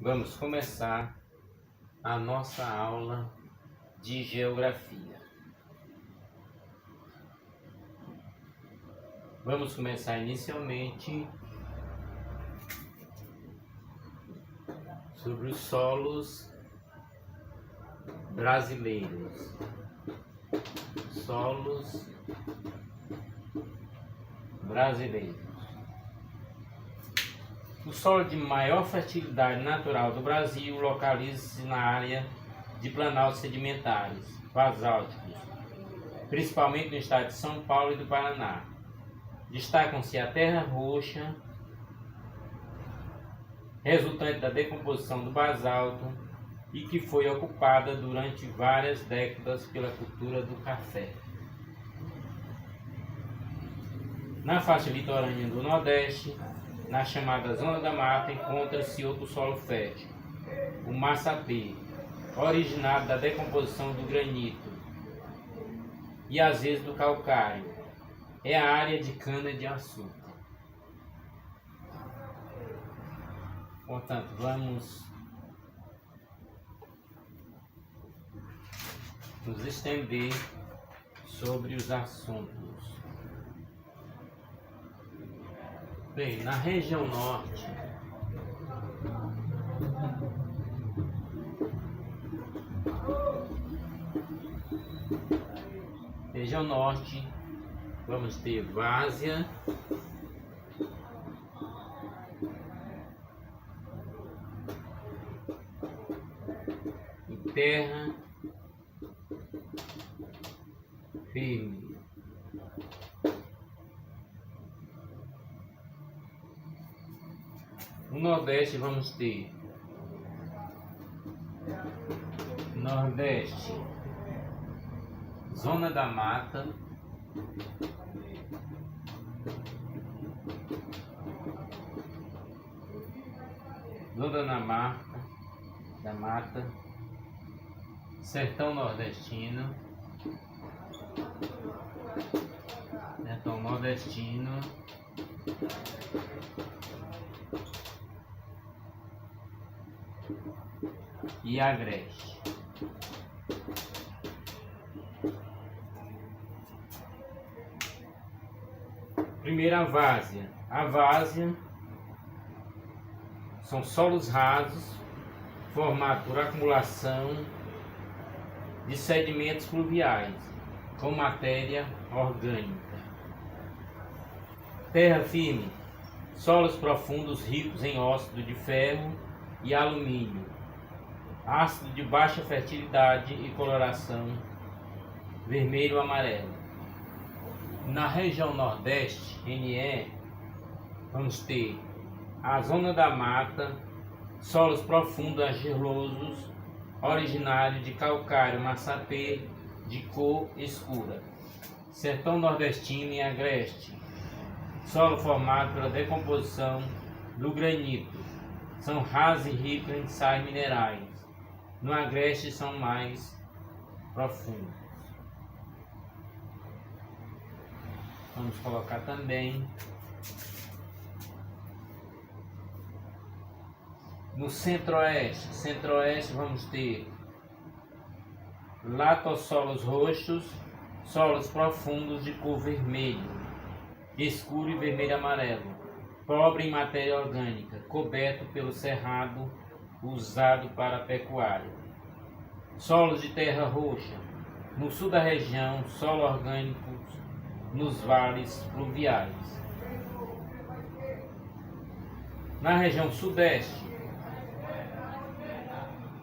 Vamos começar a nossa aula de geografia. Vamos começar inicialmente sobre os solos brasileiros. Solos brasileiros. O solo de maior fertilidade natural do Brasil localiza-se na área de planaltos sedimentares, basálticos, principalmente no estado de São Paulo e do Paraná. Destacam-se a terra roxa, resultante da decomposição do basalto e que foi ocupada durante várias décadas pela cultura do café. Na faixa litorânea do Nordeste, na chamada Zona da Mata, encontra-se outro solo fértil, o massapê, originado da decomposição do granito e às vezes do calcário. É a área de cana-de-açúcar. Portanto, vamos nos estender sobre os assuntos. Bem, na região norte, vamos ter várzea, e terra firme. No Nordeste vamos ter Nordeste, Zona da Mata, da Mata, Sertão Nordestino, e Agreste. Primeiro, a várzea. A várzea são solos rasos formados por acumulação de sedimentos fluviais com matéria orgânica. Terra firme, solos profundos ricos em óxido de ferro e alumínio, ácido de baixa fertilidade e coloração vermelho-amarelo. Na região Nordeste, NE, vamos ter a Zona da Mata, solos profundos argilosos, originários de calcário massapê de cor escura. Sertão Nordestino e Agreste, solo formado pela decomposição do granito, são rasos e ricos em sais minerais. No Agreste são mais profundos. Vamos colocar também no Centro-Oeste vamos ter latossolos roxos, solos profundos de cor vermelho, escuro e vermelho-amarelo, pobre em matéria orgânica, coberto pelo cerrado usado para a pecuária. Solos de terra roxa, no sul da região, solo orgânico nos vales fluviais. Na região Sudeste,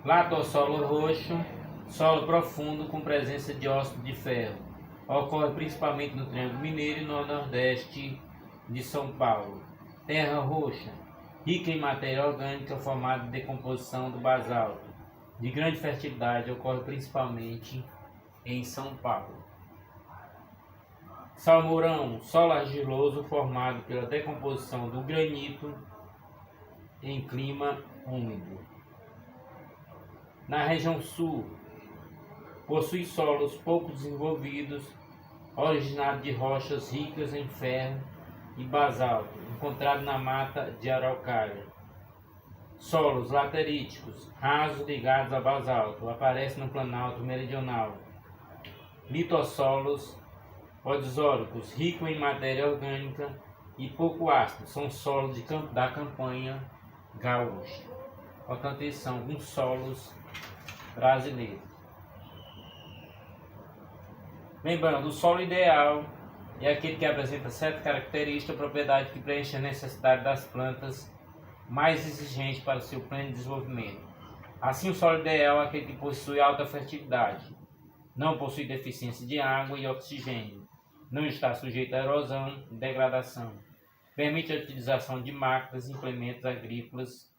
latossolo roxo, solo profundo com presença de óxido de ferro. Ocorre principalmente no Triângulo Mineiro e no Nordeste de São Paulo. Terra roxa, rica em matéria orgânica formada de decomposição do basalto. De grande fertilidade, ocorre principalmente em São Paulo. Salmourão, solo argiloso formado pela decomposição do granito em clima úmido. Na região sul, possui solos pouco desenvolvidos, originados de rochas ricas em ferro e basalto, encontrado na mata de araucária. Solos lateríticos, rasos ligados a basalto, aparecem no Planalto Meridional. Litossolos odisóricos, ricos em matéria orgânica e pouco ácidos, são solos da campanha gaúcha. Portanto, esses são alguns solos brasileiros. Lembrando, o solo ideal é aquele que apresenta certa característica ou propriedade que preenche a necessidade das plantas mais exigente para o seu pleno desenvolvimento. Assim, o solo ideal é aquele que possui alta fertilidade, não possui deficiência de água e oxigênio, não está sujeito à erosão e degradação, permite a utilização de máquinas e implementos agrícolas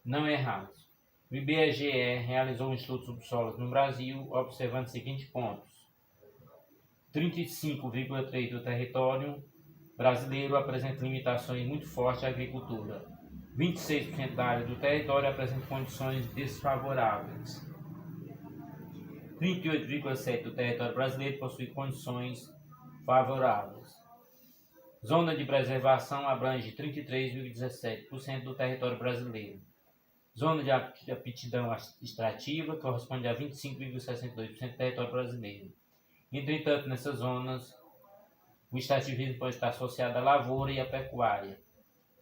não errados. O IBGE realizou um estudo sobre solos no Brasil, observando os seguintes pontos. 35,3% do território brasileiro apresenta limitações muito fortes à agricultura. 26% da área do território apresenta condições desfavoráveis. 38,7% do território brasileiro possui condições favoráveis. Zona de preservação abrange 33,17% do território brasileiro. Zona de aptidão extrativa corresponde a 25,62% do território brasileiro. Entretanto, nessas zonas, o extrativismo pode estar associado à lavoura e à pecuária.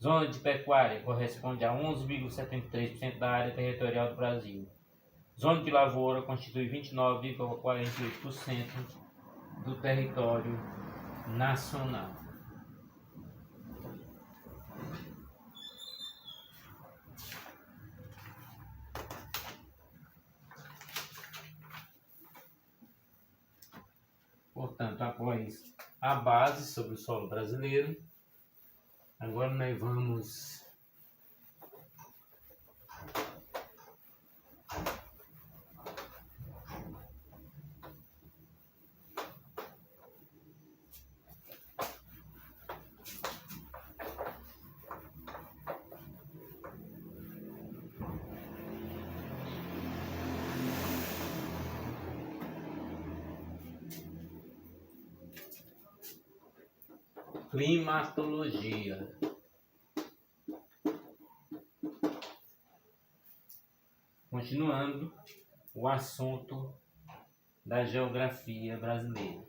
Zona de pecuária corresponde a 11,73% da área territorial do Brasil. Zona de lavoura constitui 29,48% do território nacional. Portanto, após a base sobre o solo brasileiro, agora nós vamos climatologia. Continuando o assunto da geografia brasileira.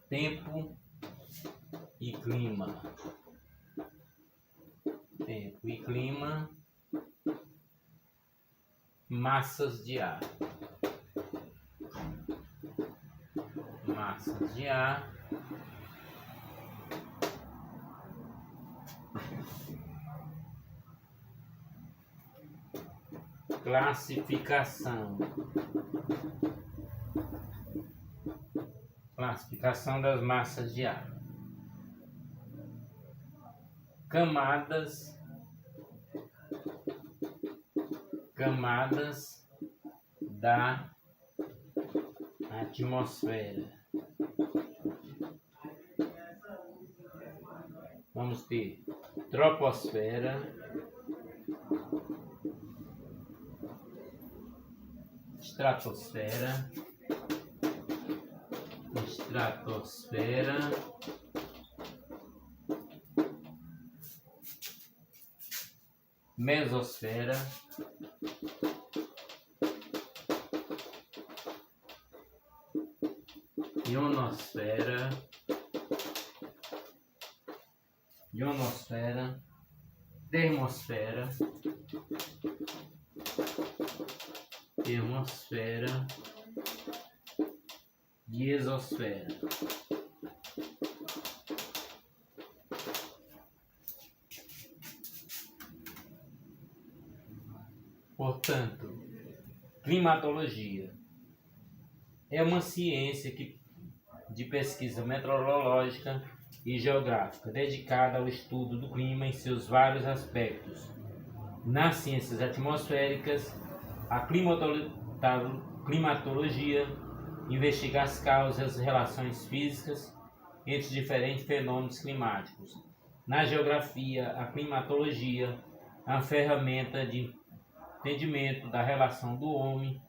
Tempo e clima. Tempo e clima. Massas de ar. Massas de ar. Classificação. Classificação das massas de ar. Camadas da atmosfera. Vamos ter troposfera, estratosfera, mesosfera, ionosfera, termosfera, e exosfera. Portanto, climatologia é uma ciência de pesquisa meteorológica e geográfica dedicada ao estudo do clima em seus vários aspectos. Nas ciências atmosféricas, a climatologia investiga as causas e relações físicas entre os diferentes fenômenos climáticos. Na geografia, a climatologia é uma ferramenta de entendimento da relação do homem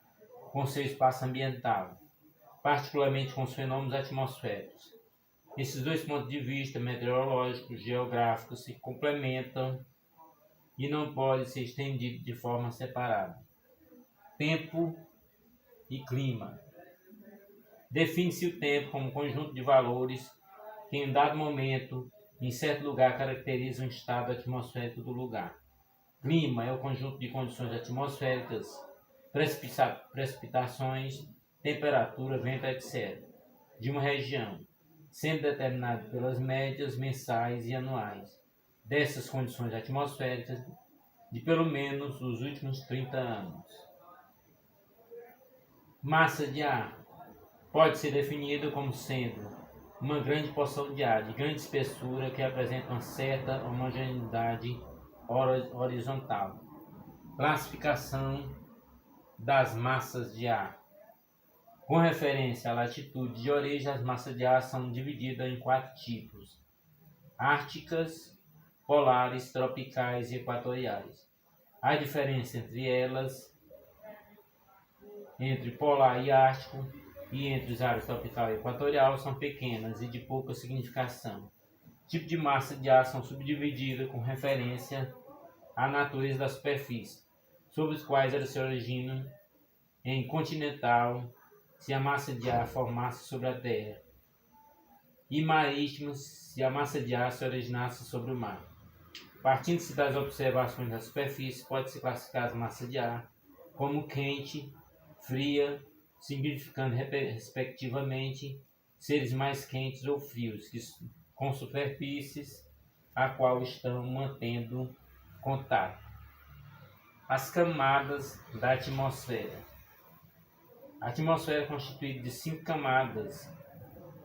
com seu espaço ambiental, particularmente com os fenômenos atmosféricos. Esses dois pontos de vista, meteorológicos e geográficos, se complementam e não pode ser estendido de forma separada. Tempo e clima. Define-se o tempo como um conjunto de valores que em dado momento, em certo lugar, caracterizam o estado atmosférico do lugar. Clima é o conjunto de condições atmosféricas, precipitações, temperatura, vento, etc., de uma região, sendo determinado pelas médias mensais e anuais dessas condições atmosféricas de pelo menos os últimos 30 anos. Massa de ar pode ser definida como sendo uma grande porção de ar de grande espessura que apresenta uma certa homogeneidade horizontal. Classificação das massas de ar. Com referência à latitude de origem, as massas de ar são divididas em 4 tipos: árticas, polares, tropicais e equatoriais. A diferença entre elas, entre polar e ártico, e entre as áreas tropical e equatorial, são pequenas e de pouca significação. Tipo de massa de ar são subdivididas com referência à natureza da superfície, sobre os quais elas se originam em continental, se a massa de ar formasse sobre a terra, e marítimas, se a massa de ar se originasse sobre o mar. Partindo-se das observações da superfície, pode-se classificar as massas de ar como quente, fria, significando respectivamente seres mais quentes ou frios, com superfícies a qual estão mantendo contato. As camadas da atmosfera. A atmosfera é constituída de 5 camadas: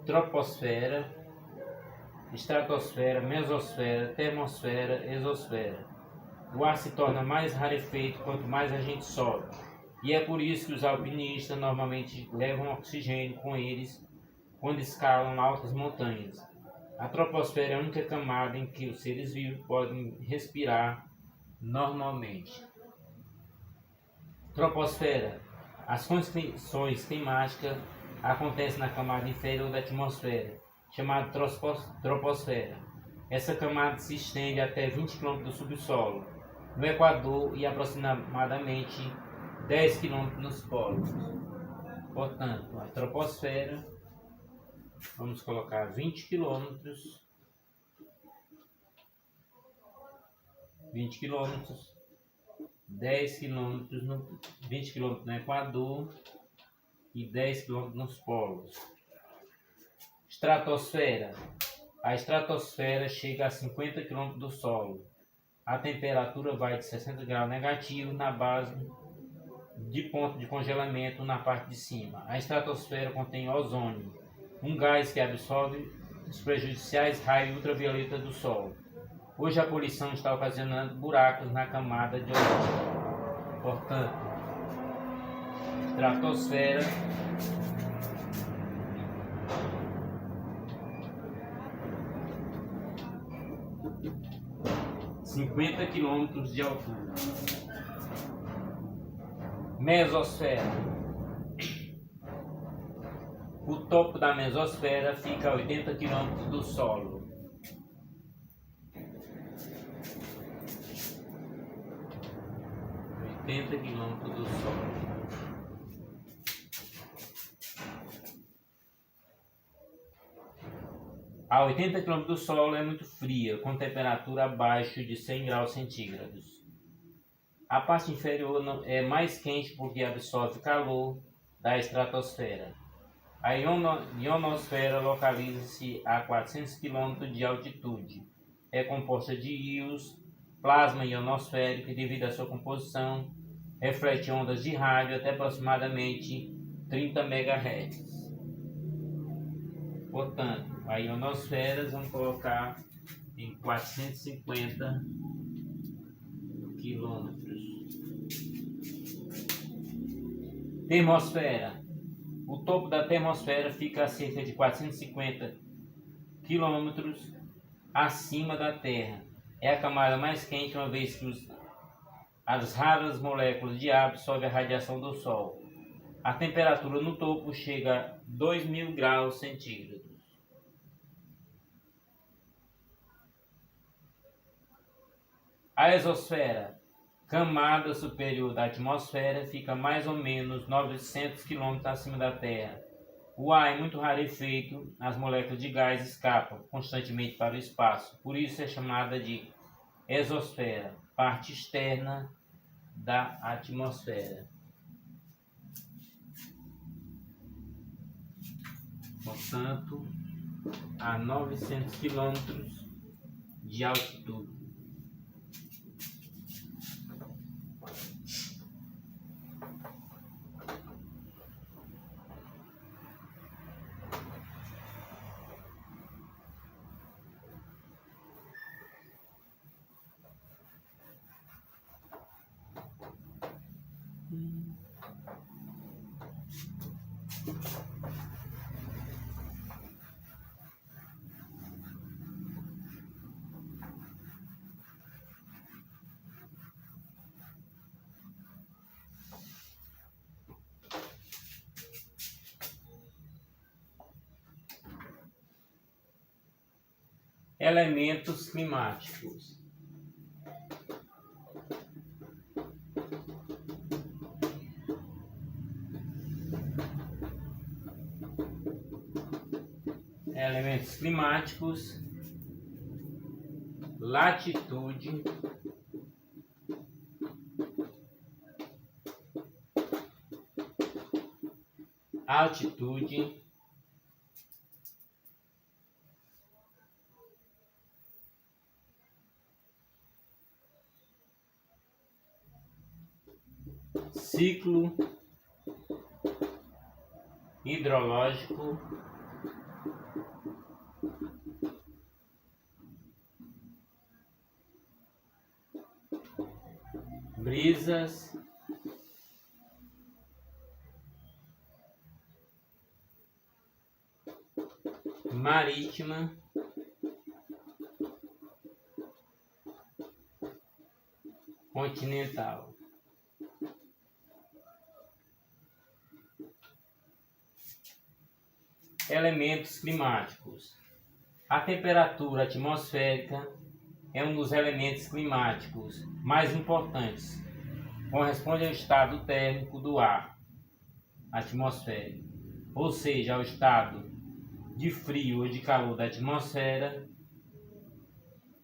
troposfera, estratosfera, mesosfera, termosfera, exosfera. O ar se torna mais rarefeito quanto mais a gente sobe, e é por isso que os alpinistas normalmente levam oxigênio com eles quando escalam altas montanhas. A troposfera é a única camada em que os seres vivos podem respirar normalmente. Troposfera. As condições climáticas acontecem na camada inferior da atmosfera, chamada troposfera. Essa camada se estende até 20 km do subsolo, no Equador, e aproximadamente 10 km nos polos. Portanto, a troposfera, vamos colocar 20 km, 10 km 20 km no Equador e 10 km nos polos. Estratosfera. A estratosfera chega a 50 km do solo. A temperatura vai de 60 graus negativo na base de ponto de congelamento na parte de cima. A estratosfera contém ozônio, um gás que absorve os prejudiciais raios ultravioleta do Sol. Hoje a poluição está ocasionando buracos na camada de ozônio. Portanto, estratosfera – 50 km de altura. Mesosfera. O topo da mesosfera fica a 80 km do solo. Do solo. A 80 km do solo é muito fria, com temperatura abaixo de 100 graus centígrados. A parte inferior é mais quente porque absorve calor da estratosfera. A ionosfera localiza-se a 400 km de altitude. É composta de íons, plasma ionosférico, e devido à sua composição, reflete ondas de rádio até aproximadamente 30 MHz. Portanto, a ionosfera vamos colocar em 450 km. Termosfera. O topo da termosfera fica a cerca de 450 km acima da Terra. É a camada mais quente, uma vez que as raras moléculas de ar absorvem a radiação do Sol. A temperatura no topo chega a 2000 graus centígrados. A exosfera, camada superior da atmosfera, fica mais ou menos 900 km acima da Terra. O ar é muito rarefeito, as moléculas de gás escapam constantemente para o espaço, por isso é chamada de exosfera, parte externa da atmosfera. Portanto, a 900 km de altitude. Elementos climáticos. Elementos climáticos, latitude, altitude, ciclo hidrológico, brisas, marítima, continental. Elementos climáticos. A temperatura atmosférica é um dos elementos climáticos mais importantes. Corresponde ao estado térmico do ar atmosférico, ou seja, ao estado de frio ou de calor da atmosfera.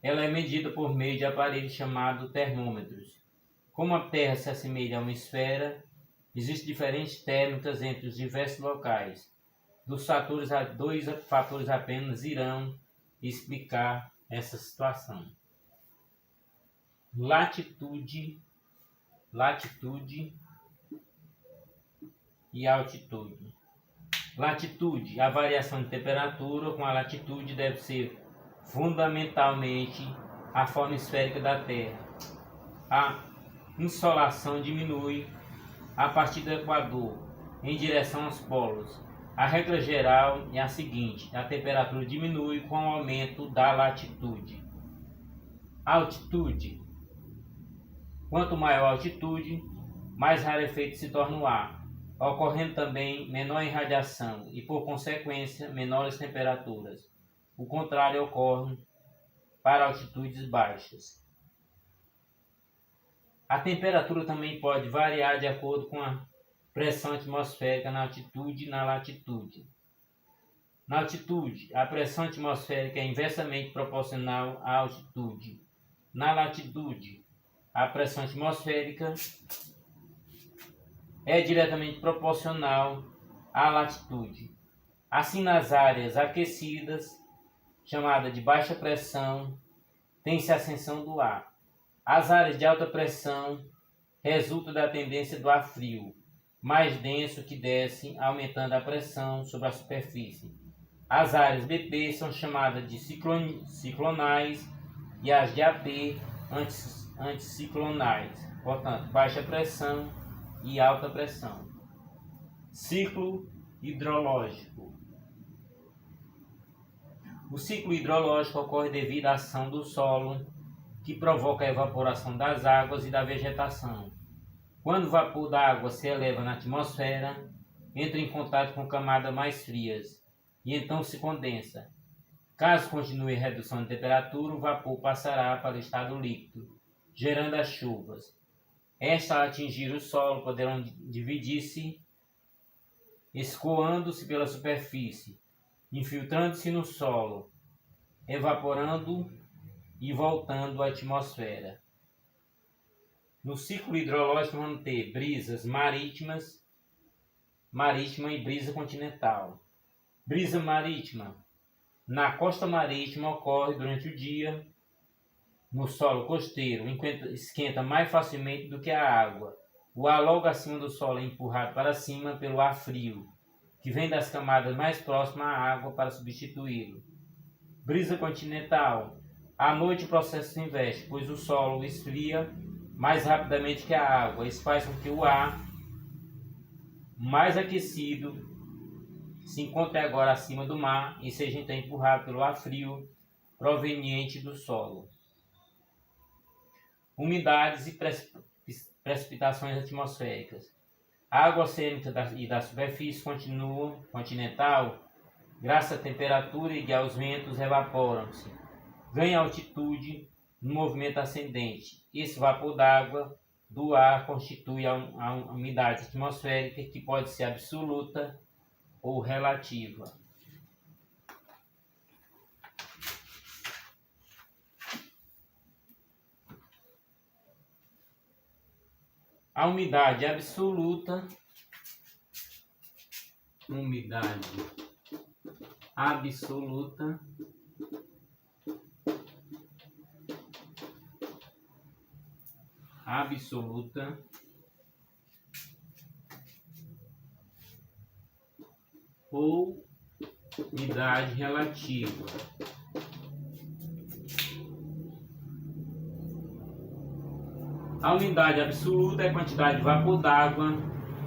Ela é medida por meio de aparelhos chamados termômetros. Como a Terra se assemelha a uma esfera, existem diferentes térmicas entre os diversos locais. Dois fatores apenas irão explicar essa situação. Latitude e altitude. Latitude, a variação de temperatura com a latitude deve ser fundamentalmente a forma esférica da Terra. A insolação diminui a partir do Equador em direção aos polos. A regra geral é a seguinte: a temperatura diminui com o aumento da latitude. Altitude. Quanto maior a altitude, mais rarefeito se torna o ar, ocorrendo também menor irradiação e, por consequência, menores temperaturas. O contrário ocorre para altitudes baixas. A temperatura também pode variar de acordo com a pressão atmosférica na altitude e na latitude. Na altitude, a pressão atmosférica é inversamente proporcional à altitude. Na latitude, a pressão atmosférica é diretamente proporcional à latitude. Assim, nas áreas aquecidas, chamada de baixa pressão, tem-se ascensão do ar. As áreas de alta pressão resultam da tendência do ar frio, mais denso que desce, aumentando a pressão sobre a superfície. As áreas BP são chamadas de ciclonais e as de AP anticiclonais. Portanto, baixa pressão e alta pressão. Ciclo hidrológico. O ciclo hidrológico ocorre devido à ação do solo, que provoca a evaporação das águas e da vegetação. Quando o vapor da água se eleva na atmosfera, entra em contato com camadas mais frias e então se condensa. Caso continue a redução de temperatura, o vapor passará para o estado líquido gerando as chuvas. Estas, ao atingir o solo, poderão dividir-se, escoando-se pela superfície, infiltrando-se no solo, evaporando e voltando à atmosfera. No ciclo hidrológico vamos ter brisas marítima e brisa continental. Brisa marítima. Na costa marítima ocorre durante o dia. No solo costeiro esquenta mais facilmente do que a água. O ar logo acima do solo é empurrado para cima pelo ar frio, que vem das camadas mais próximas à água para substituí-lo. Brisa continental. À noite o processo se inverte, pois o solo esfria mais rapidamente que a água. Isso faz com que o ar mais aquecido se encontre agora acima do mar e seja então empurrado pelo ar frio proveniente do solo. Umidades e precipitações atmosféricas. A água oceânica e da superfície continental, graças à temperatura e aos ventos, evaporam-se. Ganha altitude no movimento ascendente. Esse vapor d'água do ar constitui a umidade atmosférica, que pode ser absoluta ou relativa. A umidade absoluta, ou umidade relativa. A umidade absoluta é a quantidade de vapor d'água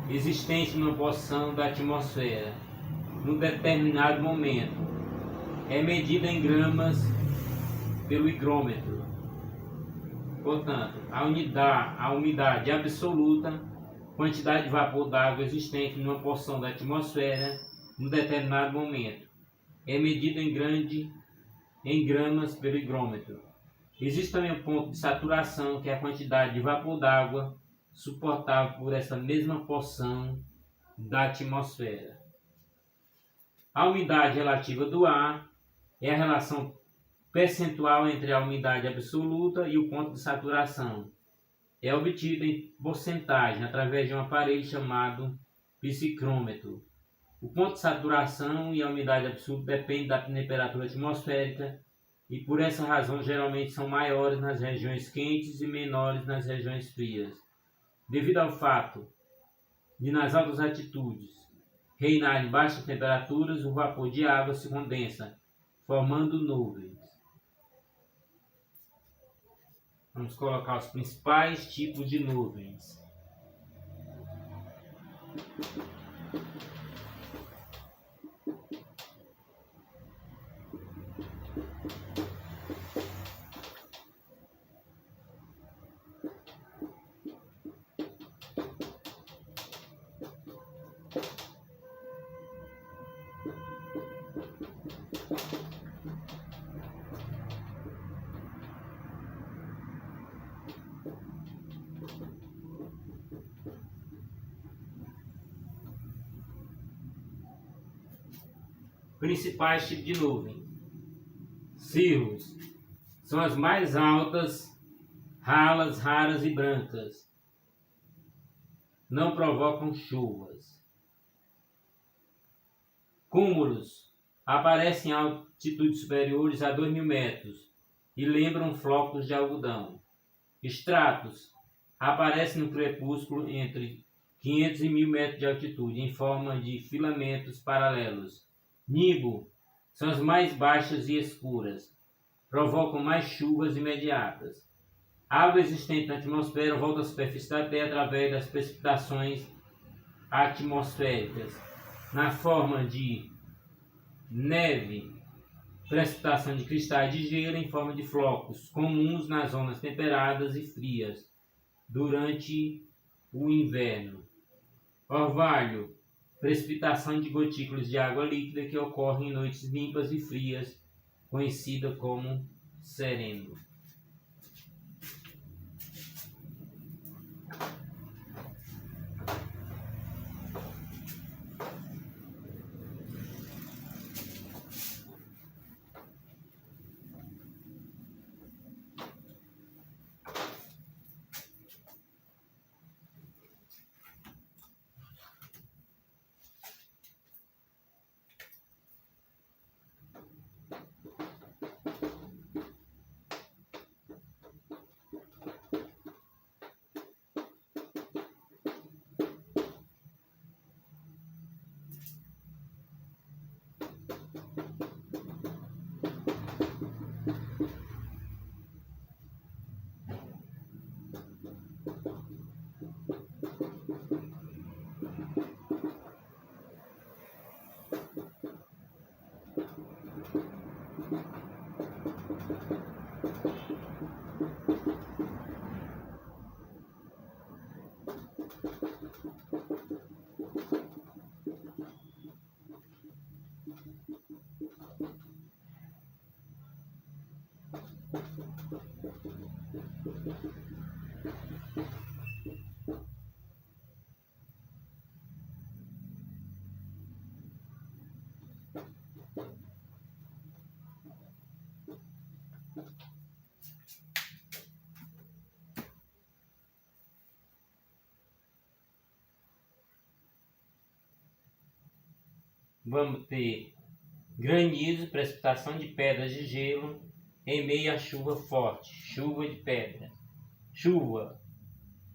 existente numa porção da atmosfera num determinado momento. É medida em gramas pelo higrômetro. Portanto, a umidade absoluta, quantidade de vapor d'água existente numa porção da atmosfera num determinado momento, é medida em gramas pelo higrômetro. Existe também o ponto de saturação, que é a quantidade de vapor d'água suportável por essa mesma porção da atmosfera. A umidade relativa do ar é a relação percentual entre a umidade absoluta e o ponto de saturação. É obtida em porcentagem através de um aparelho chamado psicrômetro. O ponto de saturação e a umidade absoluta dependem da temperatura atmosférica e por essa razão geralmente são maiores nas regiões quentes e menores nas regiões frias. Devido ao fato de nas altas altitudes reinarem baixas temperaturas, o vapor de água se condensa, formando nuvens. Vamos colocar os principais tipos de nuvens. Principais tipos de nuvem. Cirros são as mais altas, raras e brancas. Não provocam chuvas. Cúmulos aparecem em altitudes superiores a 2.000 metros e lembram flocos de algodão. Estratos aparecem no crepúsculo entre 500 e 1.000 metros de altitude em forma de filamentos paralelos. Nimbo são as mais baixas e escuras, provocam mais chuvas imediatas. A água existente na atmosfera volta à superfície da Terra através das precipitações atmosféricas, na forma de neve, precipitação de cristais de gelo em forma de flocos, comuns nas zonas temperadas e frias durante o inverno. Orvalho, precipitação de gotículas de água líquida que ocorre em noites limpas e frias, conhecida como sereno. vamos ter granizo, precipitação de pedras de gelo em meio à chuva forte, chuva de pedra, chuva,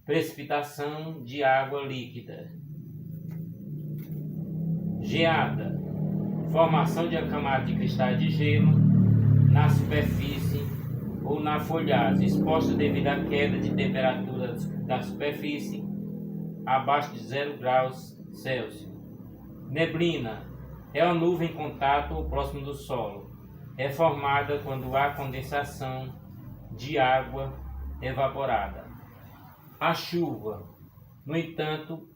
precipitação de água líquida, geada, formação de uma camada de cristais de gelo na superfície ou na folhagem, exposta devido à queda de temperatura da superfície abaixo de 0 graus Celsius. Neblina é uma nuvem em contato ou próximo do solo. É formada quando há condensação de água evaporada. A chuva, no entanto,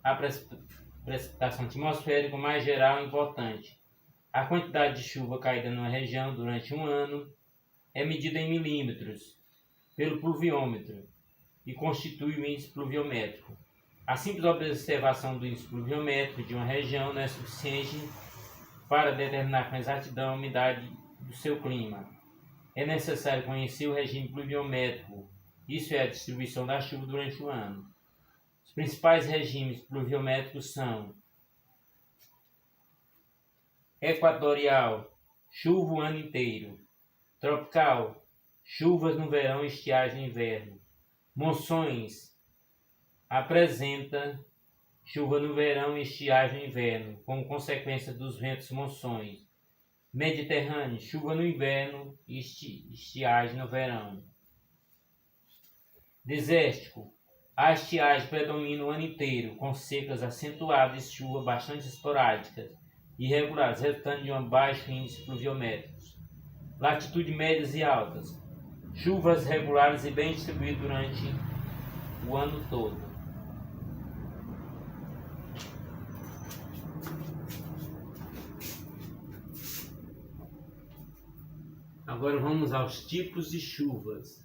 a precipitação atmosférica mais geral e importante. A quantidade de chuva caída numa região durante um ano é medida em milímetros pelo pluviômetro e constitui o índice pluviométrico. A simples observação do índice pluviométrico de uma região não é suficiente para determinar com exatidão a umidade do seu clima. É necessário conhecer o regime pluviométrico, isso é a distribuição da chuva durante o ano. Os principais regimes pluviométricos são equatorial, chuva o ano inteiro; tropical, chuvas no verão e estiagem no inverno; monções, apresenta chuva no verão e estiagem no inverno, como consequência dos ventos monções; mediterrâneo, chuva no inverno e estiagem no verão; desértico, a estiagem predomina o ano inteiro, com secas acentuadas e chuvas bastante esporádicas e irregulares, resultando de um baixo índice pluviométrico. Latitude médias e altas, chuvas regulares e bem distribuídas durante o ano todo. Agora vamos aos tipos de chuvas.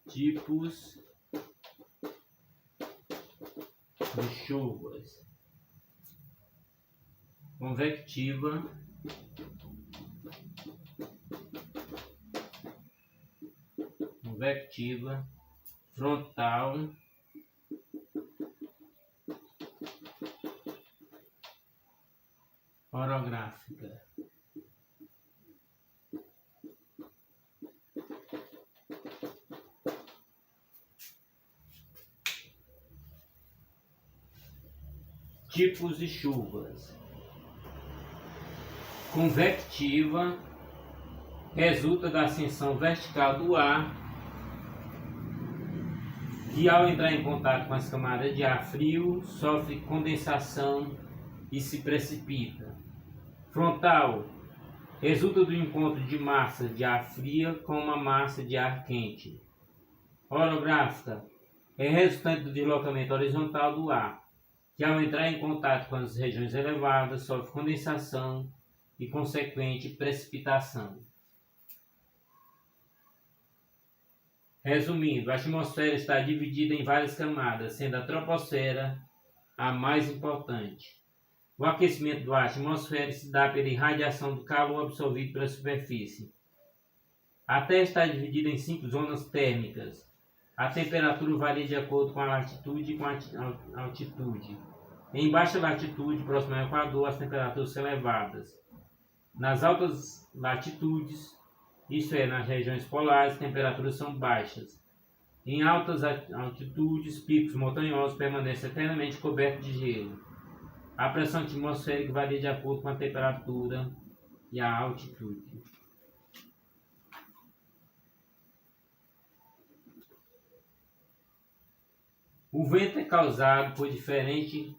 Tipos de chuvas: convectiva, frontal, orográfica. Tipos de chuvas: convectiva resulta da ascensão vertical do ar, que ao entrar em contato com as camadas de ar frio, sofre condensação e se precipita. Frontal resulta do encontro de massa de ar fria com uma massa de ar quente. Orográfica é resultante do deslocamento horizontal do ar, que ao entrar em contato com as regiões elevadas, sofre condensação e consequente precipitação. Resumindo, a atmosfera está dividida em várias camadas, sendo a troposfera a mais importante. O aquecimento do ar atmosférico se dá pela irradiação do calor absorvido pela superfície. A Terra está dividida em 5 zonas térmicas. A temperatura varia de acordo com a latitude e com a altitude. Em baixa latitude, próximo ao Equador, as temperaturas são elevadas. Nas altas latitudes, isto é, nas regiões polares, as temperaturas são baixas. Em altas altitudes, picos montanhosos permanecem eternamente cobertos de gelo. A pressão atmosférica varia de acordo com a temperatura e a altitude. O vento é causado por diferença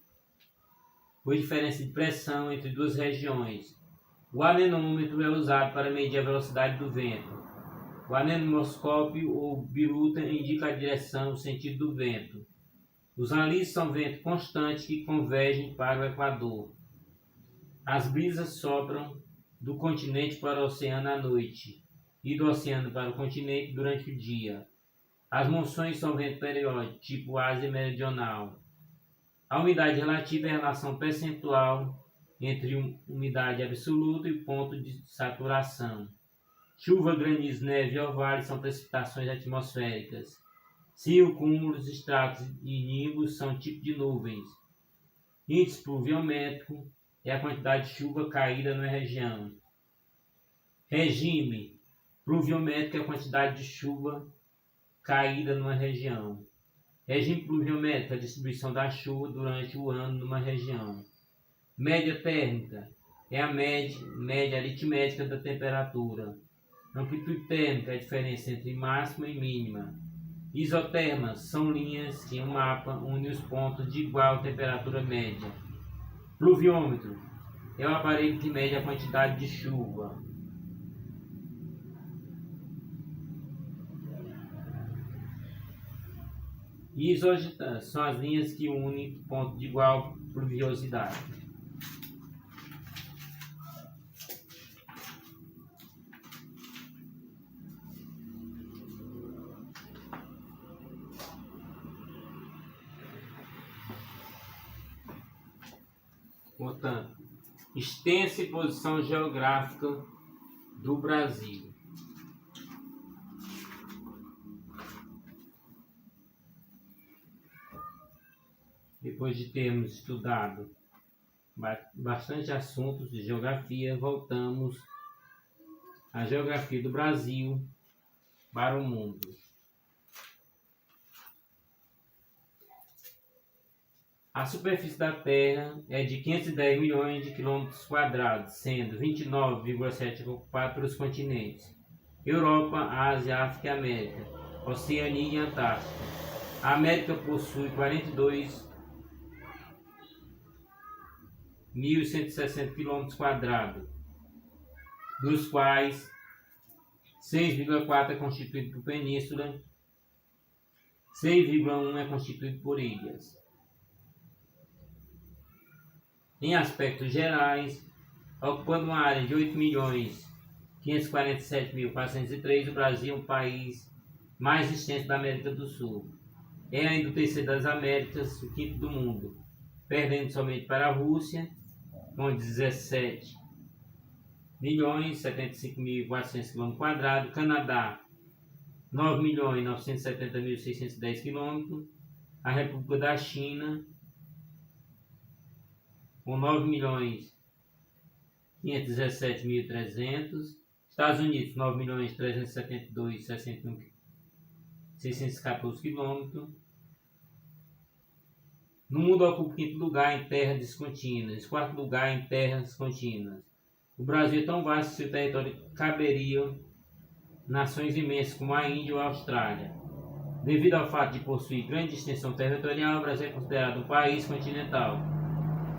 de pressão entre duas regiões. O anemômetro é usado para medir a velocidade do vento. O anemoscópio ou biruta indica a direção, o sentido do vento. Os analistas são ventos constantes que convergem para o Equador. As brisas sopram do continente para o oceano à noite e do oceano para o continente durante o dia. As monções são vento periódico, tipo Ásia Meridional. A umidade relativa é a relação percentual entre umidade absoluta e ponto de saturação. Chuva, granizo, neve e orvalho são precipitações atmosféricas. Cio, cúmulos, estratos e nimbos são tipos de nuvens. Índice pluviométrico é a quantidade de chuva caída na região. Regime pluviométrico é a quantidade de chuva caída numa região. Regime pluviométrico é a distribuição da chuva durante o ano numa região. Média térmica é a média aritmética da temperatura. Amplitude térmica é a diferença entre máxima e mínima. Isotermas são linhas que em um mapa unem os pontos de igual temperatura média. Pluviômetro é o aparelho que mede a quantidade de chuva. Isógetas são as linhas que unem pontos de igual pluviosidade. Portanto, extensa e posição geográfica do Brasil. Depois de termos estudado bastante assuntos de geografia, voltamos à geografia do Brasil para o mundo. A superfície da Terra é de 510 milhões de quilômetros quadrados, sendo 29,7 ocupado pelos continentes Europa, Ásia, África e América, Oceania e Antártica. A América possui 42.160 quilômetros quadrados, dos quais 6,4 é constituído por península, 6,1 é constituído por ilhas. Em aspectos gerais, ocupando uma área de 8.547.403, o Brasil é o país mais extenso da América do Sul. É ainda o terceiro das Américas, o quinto do mundo, perdendo somente para a Rússia, com 17.075.400 km², Canadá, 9.970.610 km, a República da China, com 9.517.300, Estados Unidos, 9.372.614 km. No mundo ocupa o quinto lugar em terras descontínuas, quarto lugar em terras contínuas. O Brasil é tão vasto que seu território caberia nações imensas como a Índia ou a Austrália. Devido ao fato de possuir grande extensão territorial, o Brasil é considerado um país continental,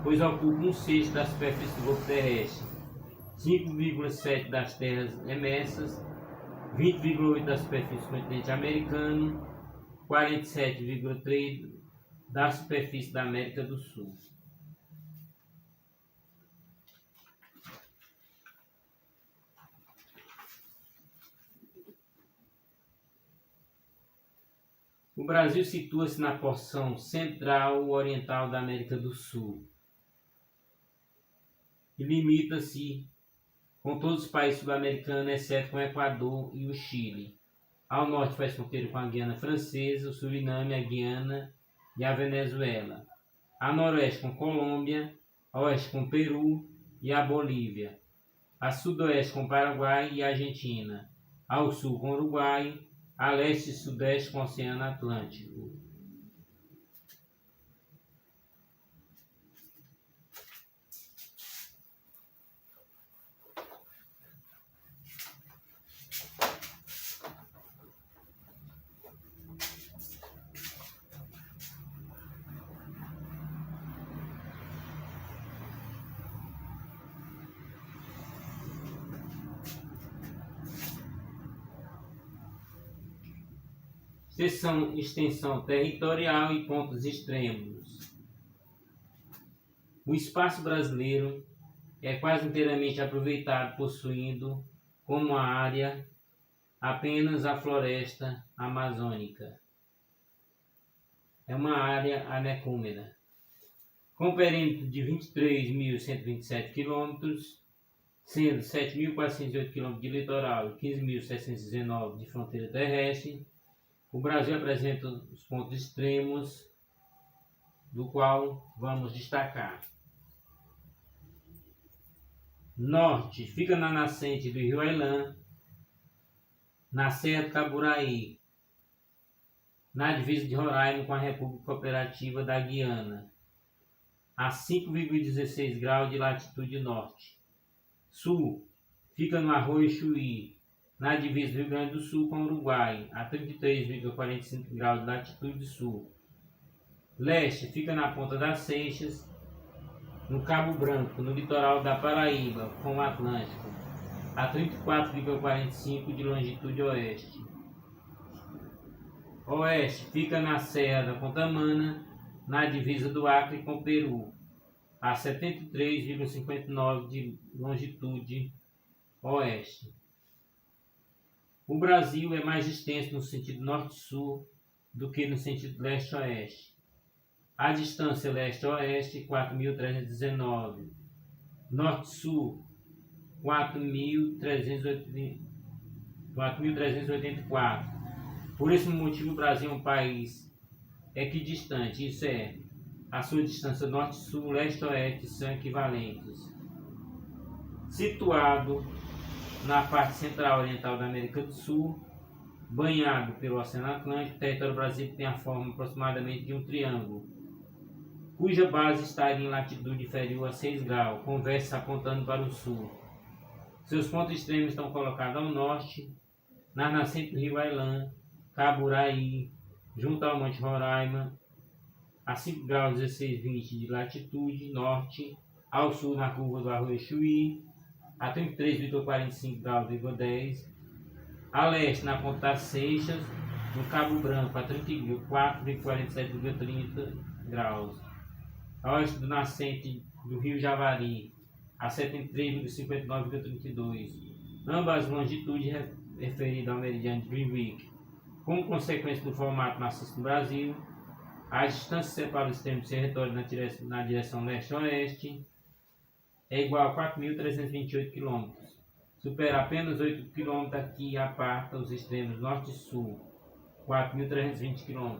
pois ocupa 1/6 da superfície do globo terrestre, 5,7 das terras emersas, 20,8 da superfície do continente americano, 47,3 da superfície da América do Sul. O Brasil situa-se na porção central-oriental da América do Sul e limita-se com todos os países sul-americanos, exceto com o Equador e o Chile. Ao norte faz fronteira com a Guiana Francesa, o Suriname, a Guiana e a Venezuela. A noroeste com Colômbia, a oeste com Peru e a Bolívia. A sudoeste com Paraguai e a Argentina. Ao sul com Uruguai, a leste e sudeste com o Oceano Atlântico. Extensão territorial e pontos extremos. O espaço brasileiro é quase inteiramente aproveitado, possuindo como área apenas a floresta amazônica. É uma área anecometra, com perímetro de 23.127 km, sendo 7.408 km de litoral e 15.719 de fronteira terrestre. O Brasil apresenta os pontos extremos, do qual vamos destacar. Norte, fica na nascente do Rio Ailã, na Serra do Caburaí, na divisa de Roraima com a República Cooperativa da Guiana, a 5,16 graus de latitude norte. Sul, fica no Arroio Chuí, na divisa do Rio Grande do Sul com o Uruguai, a 33,45 graus de latitude sul. Leste, fica na Ponta das Seixas, no Cabo Branco, no litoral da Paraíba com o Atlântico, a 34,45 de longitude oeste. Oeste, fica na Serra da Contamana, na divisa do Acre com o Peru, a 73,59 de longitude oeste. O Brasil é mais extenso no sentido norte-sul do que no sentido leste-oeste. A distância leste-oeste, 4.319. Norte-sul, 4.384. Por esse motivo, o Brasil é um país equidistante, isso é, a sua distância norte-sul, leste-oeste são equivalentes. Situado na parte central oriental da América do Sul, banhado pelo Oceano Atlântico, o território brasileiro tem a forma aproximadamente de um triângulo, cuja base estaria em latitude inferior a 6 graus, com o vértice apontando para o sul. Seus pontos extremos estão colocados ao norte, na nascente do Rio Ailã, Caburaí, junto ao Monte Roraima, a 5 graus 16,20 de latitude norte, ao sul na curva do Arroio Chuí, a 33,45 graus 10, a leste na Ponta das Seixas, no Cabo Branco, a 34,47,30 graus, a oeste do nascente do Rio Javari, a 73,59,32, ambas longitudes referidas ao meridiano de Greenwich. Como consequência do formato maciço do Brasil, a distância que separa os extremos do território na direção leste-oeste é igual a 4.328 km. Supera apenas 8 km daqui a aparta os extremos norte e sul, 4.320 km.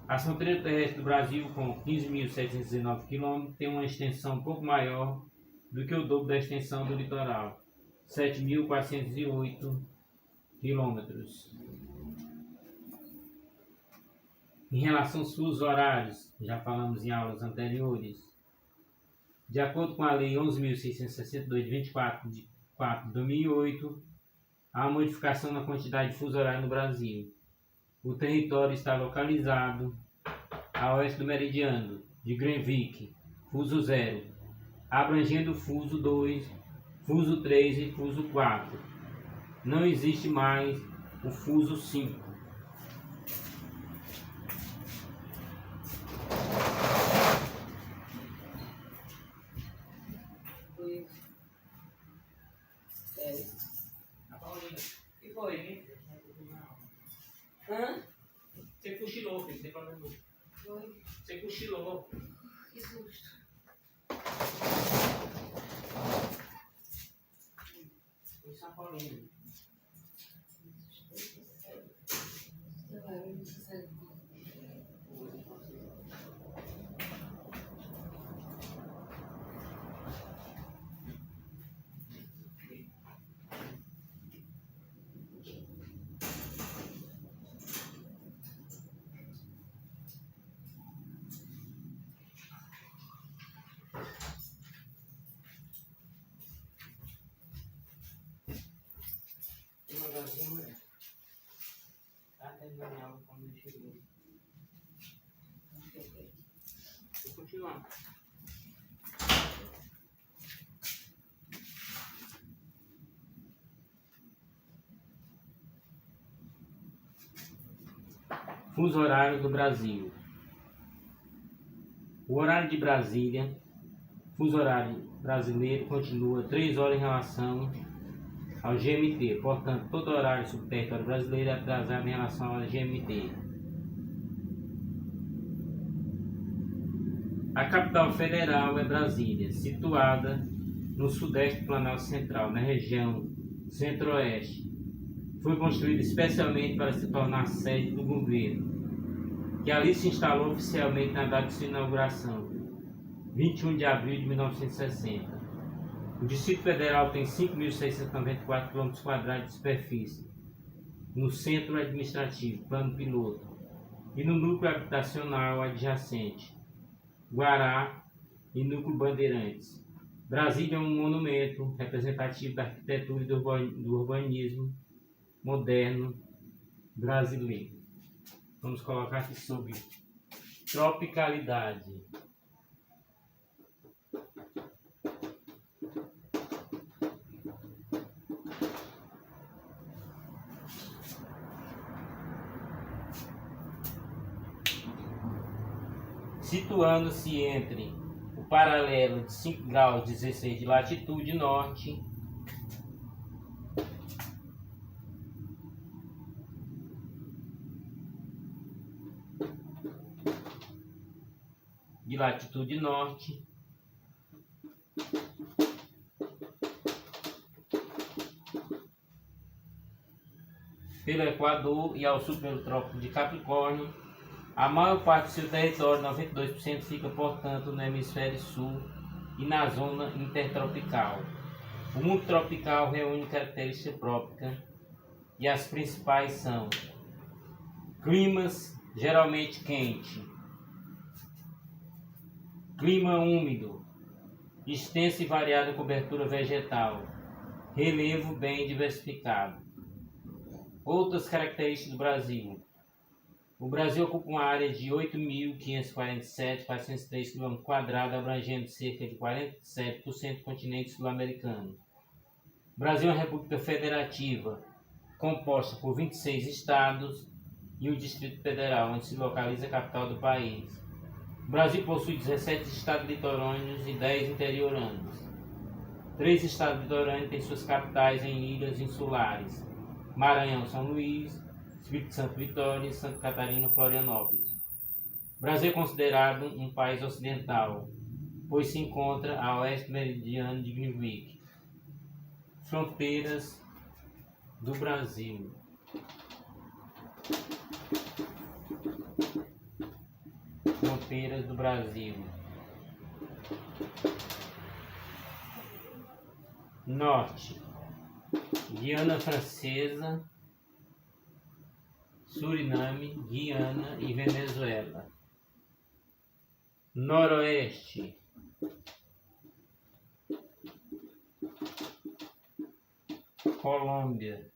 A fronteira terrestre do Brasil, com 15.719 km, tem uma extensão um pouco maior do que o dobro da extensão do litoral, 7.408 km. Em relação aos fusos horários, já falamos em aulas anteriores, de acordo com a Lei 11.662, de 24 de 4 de 2008, há uma modificação na quantidade de fuso horário no Brasil. O território está localizado a oeste do meridiano de Greenwich, fuso 0, abrangendo o fuso 2, fuso 3 e fuso 4. Não existe mais o fuso 5. Que foi, hein? Hã? Você cochilou, filho, não tem problema não. Foi? Você cochilou. Que susto. Foi São Paulino. Tá terminando a aula quando ele chegou. Vou continuar. Fuso horário do Brasil. O horário de Brasília, fuso horário brasileiro, continua 3 horas em relação ao GMT. Portanto, todo horário sobre o território brasileiro é atrasado em relação ao GMT. A capital federal é Brasília, situada no sudeste do Planalto Central, na região centro-oeste. Foi construída especialmente para se tornar sede do governo, que ali se instalou oficialmente na data de sua inauguração, 21 de abril de 1960. O Distrito Federal tem 5.694 km² de superfície, no centro administrativo, plano piloto, e no núcleo habitacional adjacente, Guará e núcleo Bandeirantes. Brasília é um monumento representativo da arquitetura e do urbanismo moderno brasileiro. Vamos colocar aqui sobre tropicalidade. Situando-se entre o paralelo de 5 graus 16 de latitude norte pelo Equador e ao sul pelo Trópico de Capricórnio. A maior parte do seu território, 92%, fica, portanto, no hemisfério sul e na zona intertropical. O mundo tropical reúne características próprias e as principais são climas geralmente quente, clima úmido, extensa e variada cobertura vegetal, relevo bem diversificado. Outras características do Brasil. O Brasil ocupa uma área de 8.547.403 km², abrangendo cerca de 47% do continente sul-americano. O Brasil é uma república federativa, composta por 26 estados e o Distrito Federal, onde se localiza a capital do país. O Brasil possui 17 estados litorâneos e 10 interioranos. 3 estados litorâneos têm suas capitais em ilhas insulares: Maranhão, São Luís, Espírito Santo, Vitória, Santa Catarina, Florianópolis. O Brasil é considerado um país ocidental, pois se encontra a oeste meridiano de Greenwich. Fronteiras do Brasil. Fronteiras do Brasil. Norte: Guiana Francesa, Suriname, Guiana e Venezuela. Noroeste: Colômbia.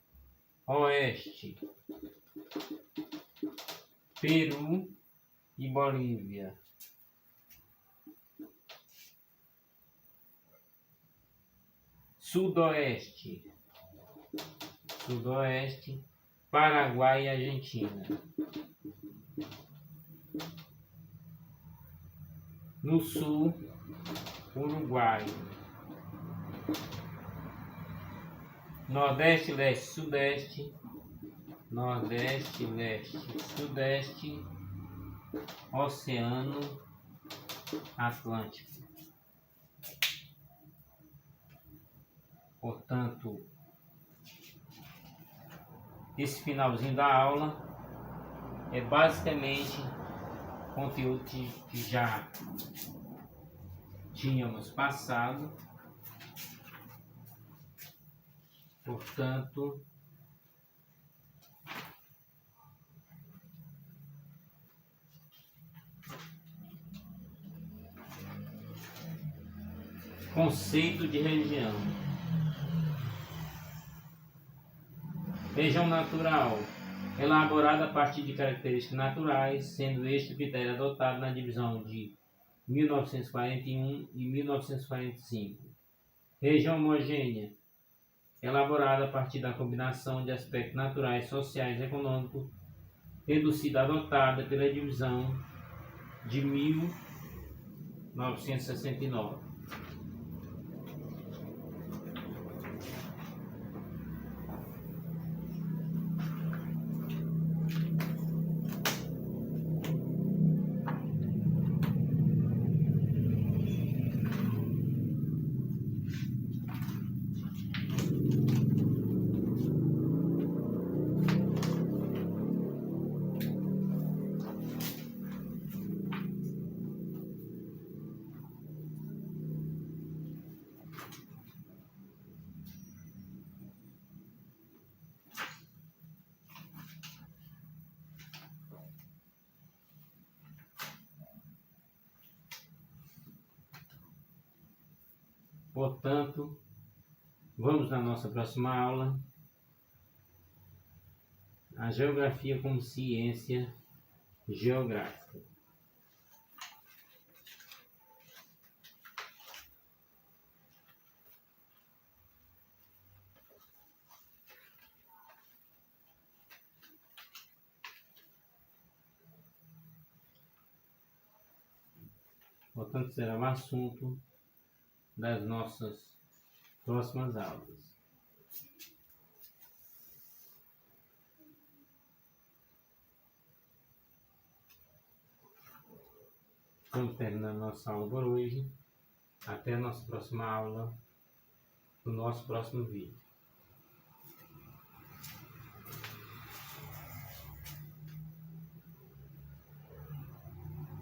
Oeste: Peru e Bolívia. Sudoeste: Paraguai e Argentina. No sul, Uruguai. Nordeste, leste, sudeste. Nordeste, leste, sudeste. Oceano Atlântico. Portanto, esse finalzinho da aula é basicamente conteúdo que já tínhamos passado. Portanto, conceito de região. Região natural, elaborada a partir de características naturais, sendo este o critério adotado na divisão de 1941 e 1945. Região homogênea, elaborada a partir da combinação de aspectos naturais, sociais e econômicos, tendo sido adotada pela divisão de 1969. Portanto, vamos na nossa próxima aula. A geografia como ciência geográfica. Portanto, será o assunto das nossas próximas aulas. Estamos terminando nossa aula por hoje. Até a nossa próxima aula, no nosso próximo vídeo.